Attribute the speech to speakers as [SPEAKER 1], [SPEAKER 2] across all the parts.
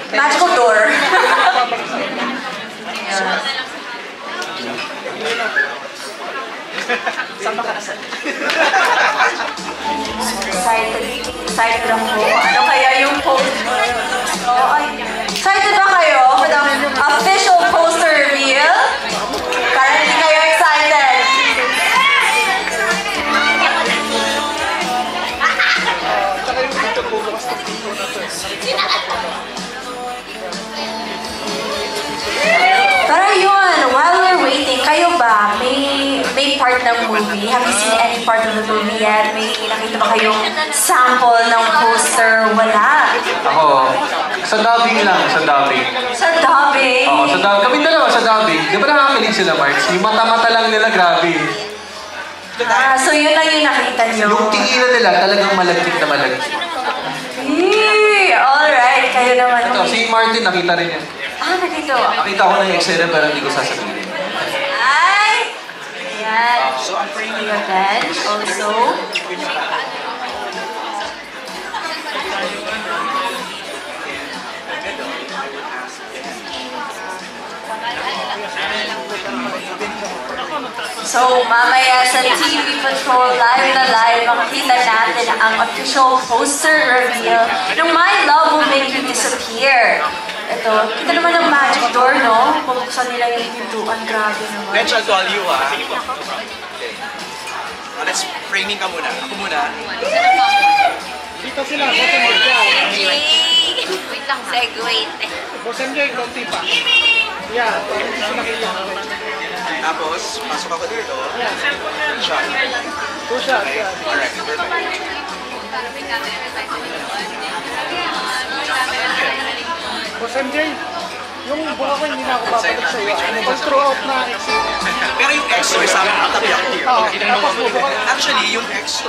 [SPEAKER 1] Magical door. Excited ako. Ano kaya yung poster? Excited ba kayo for the official poster reveal? Parang hindi kayo excited. Pero yun, while we're waiting, kayo ba? May part ng movie? Have you seen any part of the movie yet? May nakita ba kayong sample ng poster? Wala.
[SPEAKER 2] Ako, sa dubbing lang, sa dubbing.
[SPEAKER 1] Sa dubbing?
[SPEAKER 2] Oo, sa dubbing. Kami dalawa sa dubbing. Di ba nakakakilig sila, Marks? Yung mata-mata lang nila, grabe.
[SPEAKER 1] So yun lang yung nakita nyo?
[SPEAKER 2] Yung tinginan nila, talagang malagkit na malagkit.
[SPEAKER 1] Alright, kayo naman.
[SPEAKER 2] Ito, si Martin, nakita rin yan.
[SPEAKER 1] Nakita.
[SPEAKER 2] Nakita ko na yung excited pero hindi ko sasabihin.
[SPEAKER 1] Ay! Ayan. Kuya Bench, also. So, mamaya sa TV Patrol, live na live, makikita natin ang official poster reveal ng My Love Will Make You Disappear. Ito, kita naman ang magic door, no? Pabuksan nila yung pintuan, grabe naman.
[SPEAKER 3] Bench, I'll call you, ah. Let's framing ka muna. Ako muna.
[SPEAKER 4] Dito sila,
[SPEAKER 1] Wait lang, segue.
[SPEAKER 4] Boss MJ, konti pa. Yeah, hindi sila kailangan.
[SPEAKER 3] Tapos, pasok ako dito. Shot.
[SPEAKER 4] Two shots,
[SPEAKER 3] Okay,
[SPEAKER 4] yeah.
[SPEAKER 3] alright, perfect.
[SPEAKER 4] Boss MJ, yung buka ko hindi na ako babalik sa'yo. Mag-throughout na exit.
[SPEAKER 3] Pero yung extra, sa akin, katabi ako.
[SPEAKER 4] Tapos bubuka.
[SPEAKER 3] Actually, yung extra,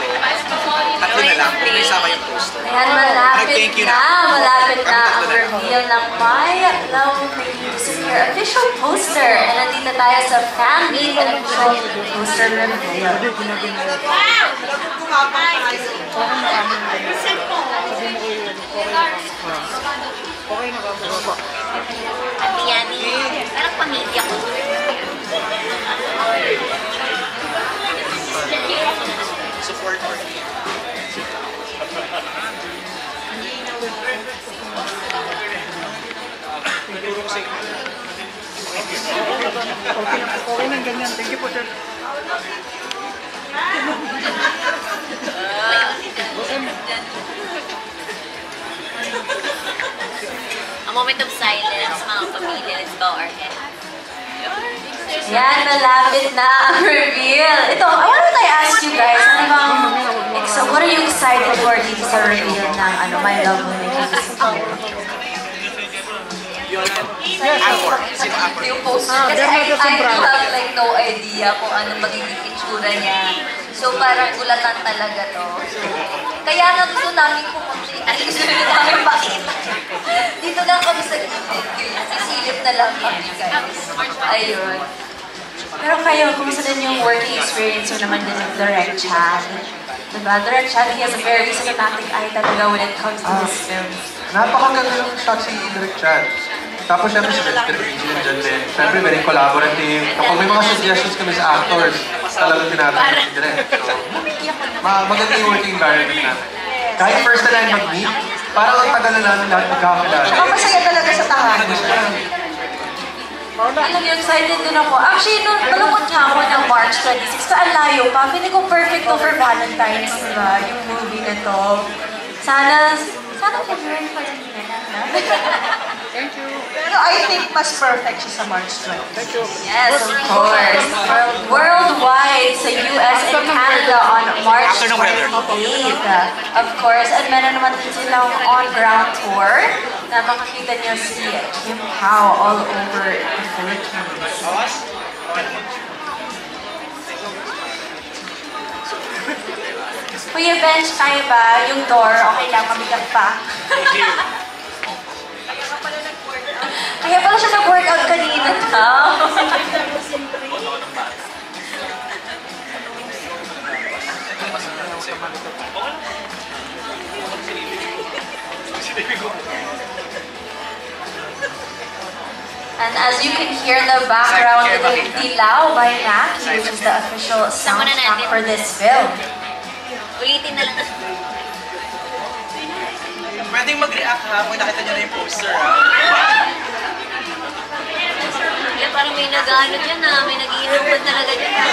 [SPEAKER 3] tatlo na lang, kung may sama yung poster.
[SPEAKER 1] Ayan, malapit
[SPEAKER 3] Thank you
[SPEAKER 1] na. Malapit na ang reveal ng My Love Will Make You Disappear official poster. And nandito tayo sa fan meet and official poster reveal.
[SPEAKER 4] Okay na ba?
[SPEAKER 5] Ate Yani, parang pamilya ko.
[SPEAKER 3] Support for me.
[SPEAKER 4] Okay nang ganyan. Thank you po, sir. Boss MJ.
[SPEAKER 5] A moment of silence, mga pamilya. Let's bow our head.
[SPEAKER 1] Ayan, malapit na ang reveal. Ito, I wanted to ask you guys, so what are you excited for dito sa reveal ng My Love Will Make You Disappear? Yung poster. Kasi I have like no idea kung ano magiging itsura niya. So parang ulatan talaga to. So, kaya nga gusto namin pumunti. At gusto namin makita. Dito lang kami sa gilid. Sisilip na lang kami guys. Ayun. Pero kayo, kumusta din yung working experience mo naman din ng Direct Chad? Diba? Direct Chad, he has a very cinematic eye talaga when it comes to his films.
[SPEAKER 2] Napakaganda yung shot si Direk Chad. Tapos syempre si Director Vigilant dyan din. Syempre very collaborative. Kapag may mga suggestions kami sa actors, talagang tinatanong si Direk. So, maganda yung working environment natin. Kahit first na lang mag-meet, parang ang tagal na namin lahat magkakilala.
[SPEAKER 1] Saka masaya talaga sa tahanan. Alam niyo, excited din ako. Actually, nung malungkot nga ako ng March 26, ang layo pa. Pili ko perfect to for Valentine's, diba? Yung movie na to. Sana February pa rin nila.
[SPEAKER 4] Thank you.
[SPEAKER 6] Pero I think mas perfect siya sa March 20.
[SPEAKER 4] Thank you.
[SPEAKER 1] Yes, of course. Worldwide sa US and Canada on March 28. Of course, at meron naman din silang on-ground tour na makikita niyo si Kim Pao all over the Philippines. Kuya Bench, kaya ba? Yung door, okay lang, mabigat pa. Kaya pala siya nag-workout kanina na. And as you can hear in the background, ito yung Dilaw by Naki, which is the official soundtrack for this film.
[SPEAKER 5] Ulitin na lang.
[SPEAKER 3] Pwedeng mag-react ha kung nakita nyo na yung poster ha.
[SPEAKER 5] Yeah, parang may nag-ano dyan na, may nag-iinuman talaga dyan.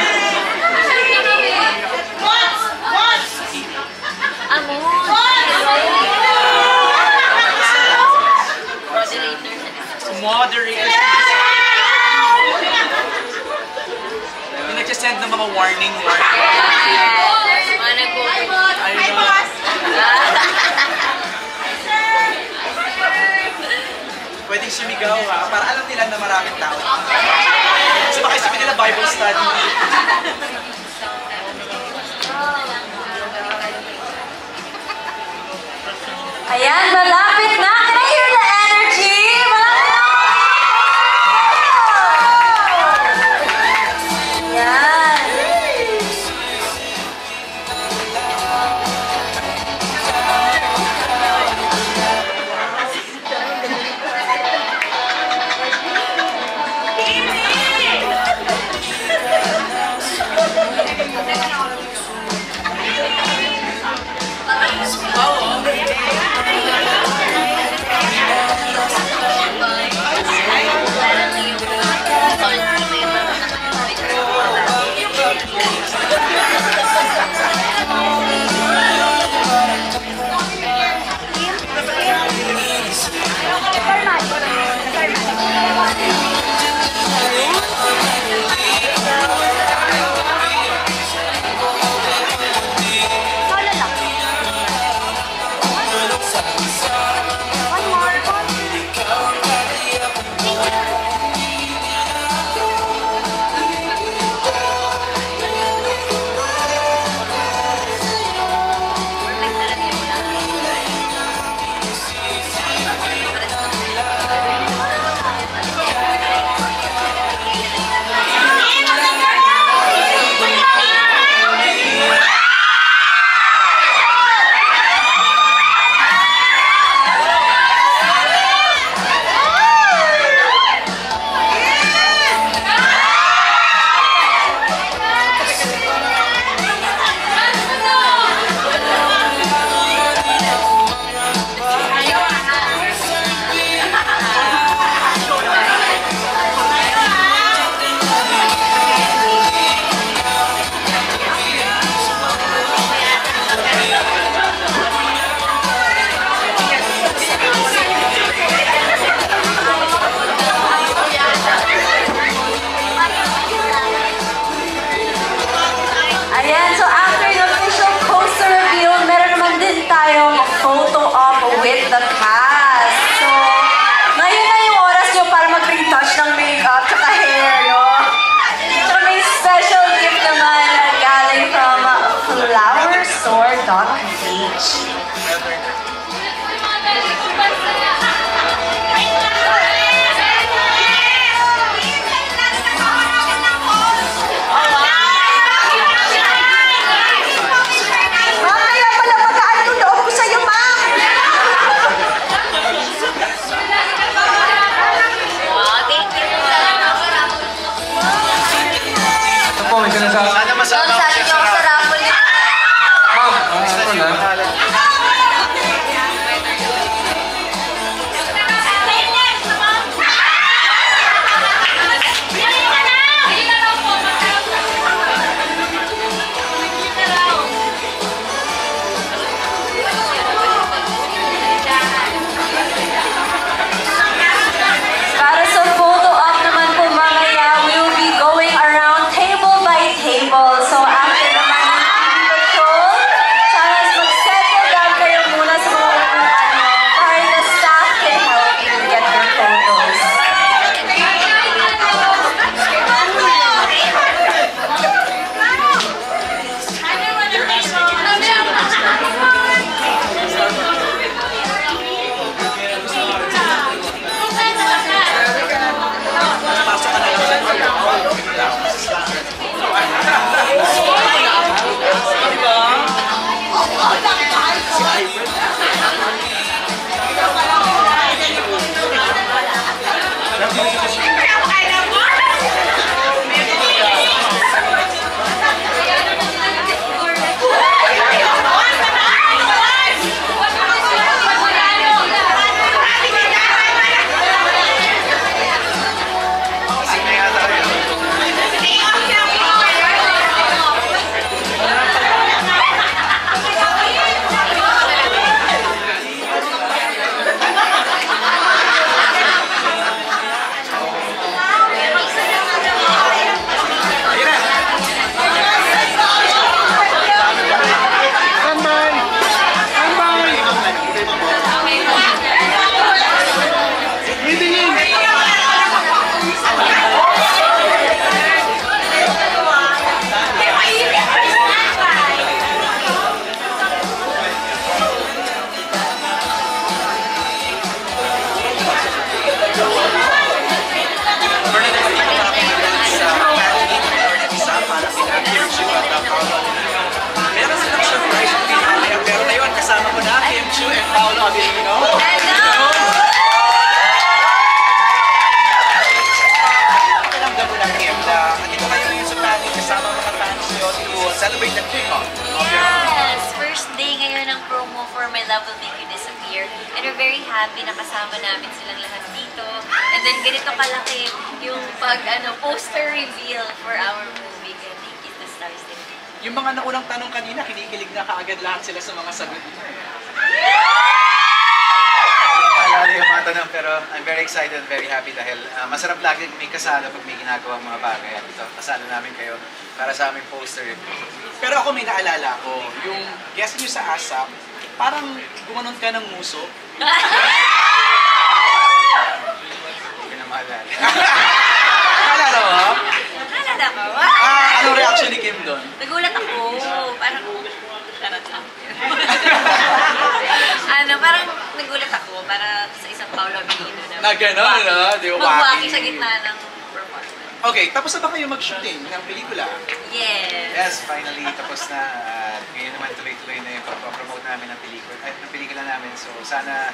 [SPEAKER 5] Amon!
[SPEAKER 3] Moderator. Yung nagsasend ng mga warning.
[SPEAKER 5] Mga nag-vote.
[SPEAKER 3] Ayun. Pwedeng sumigaw ha, para alam nila na maraming tao. So baka isipin nila Bible study.
[SPEAKER 1] Ayan, malapit na! Can I hear the energy? Malapit na! Ayan.
[SPEAKER 5] And we're very happy na kasama namin silang lahat dito. And then ganito kalaki yung poster reveal for our movie. Kaya thank you to Stars TV.
[SPEAKER 3] Yung mga naunang tanong kanina, kinikilig na kaagad lahat sila sa mga sagot niyo.
[SPEAKER 7] Maalala yung mga tanong, pero I'm very excited and very happy dahil masarap lagi may kasalo pag may ginagawa mga bagay. At ito, kasalo namin kayo para sa aming poster.
[SPEAKER 3] Pero ako may naalala ko, yung guest niyo sa ASAP, parang gumanon ka ng muso.
[SPEAKER 7] Hindi ko na maalala.
[SPEAKER 3] Naalala mo?
[SPEAKER 5] Naalala ko?
[SPEAKER 3] Anong reaction ni Kim doon?
[SPEAKER 5] Nagulat ako. Parang, charot lang. Parang nagulat ako para sa isang Paolo Abilino
[SPEAKER 3] Na gano'n, no? Di ba?
[SPEAKER 5] Magwaki sa gitna ng performance.
[SPEAKER 3] Okay, tapos na ba kayo mag-shooting ng pelikula?
[SPEAKER 5] Yes.
[SPEAKER 7] Yes, finally, tapos na. Ngayon naman tuloy-tuloy na yung pag-promote namin ng pelikula namin. So sana,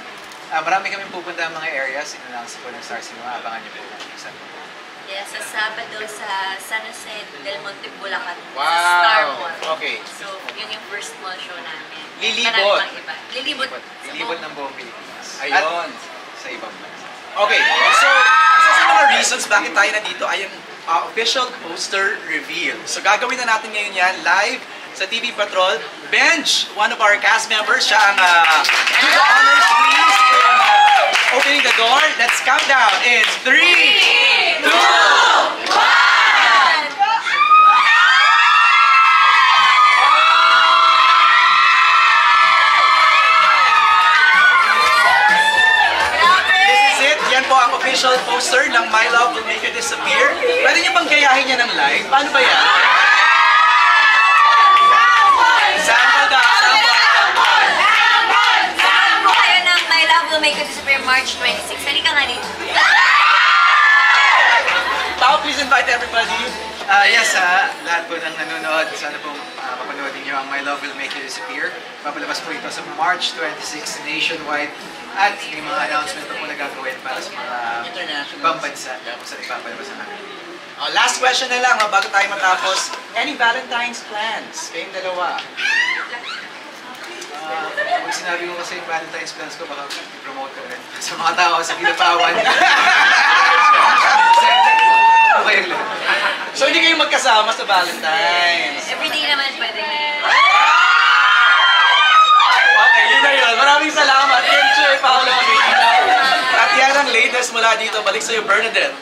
[SPEAKER 7] marami kami pupunta ang mga areas. Ina-announce po ng Star Cinema. Abangan niyo po.
[SPEAKER 5] Yes, sa Sabado sa San Jose del Monte, Bulacan.
[SPEAKER 3] Wow.
[SPEAKER 5] Sa Star Mall.
[SPEAKER 3] Okay.
[SPEAKER 5] So, yun yung first mall show namin.
[SPEAKER 3] Lilibot.
[SPEAKER 5] Marami pang iba. Lilibot.
[SPEAKER 7] Lilibot ng buong Pilipinas.
[SPEAKER 3] Ayun.
[SPEAKER 7] At sa ibang bansa.
[SPEAKER 3] Okay, so isa sa mga reasons bakit tayo nandito ay yung official poster reveal. So gagawin na natin ngayon yan live sa TV Patrol. Benj, one of our cast members, siya ang do the honors please in opening the door. Let's count down in 3, 2, 1! Yan po ang official poster ng My Love Will Make You Disappear. Pwede niyo bang gayahin yan ng live? Paano ba yan? Sample daw, sample.
[SPEAKER 5] Saan po kayo ng My Love Will Make You Disappear March 26? Halika nga dito.
[SPEAKER 3] Tao, please invite everybody.
[SPEAKER 7] Yes, lahat po ng nanonood, sana pong mapanoodin niyo ang My Love Will Make You Disappear. Papalabas po ito sa March 26 nationwide. At yung mga announcement po na gagawin para sa mga ibang bansa kung saan ipapalabas namin.
[SPEAKER 3] Last question na lang bago tayo matapos. Any Valentine's plans? Kayong dalawa.
[SPEAKER 7] Pag sinabi ko kasi yung Valentine's plans ko, baka i-promote ko rin sa mga tao sa Ginapawan. Okay lang.
[SPEAKER 3] So hindi kayo magkasama sa Valentine's?
[SPEAKER 5] Everyday naman pwede.
[SPEAKER 3] Okay, yun na yun. Maraming salamat. Kim Chiu, Paolo Abilino. At yan ang latest mula dito. Balik sa'yo, Bernadette.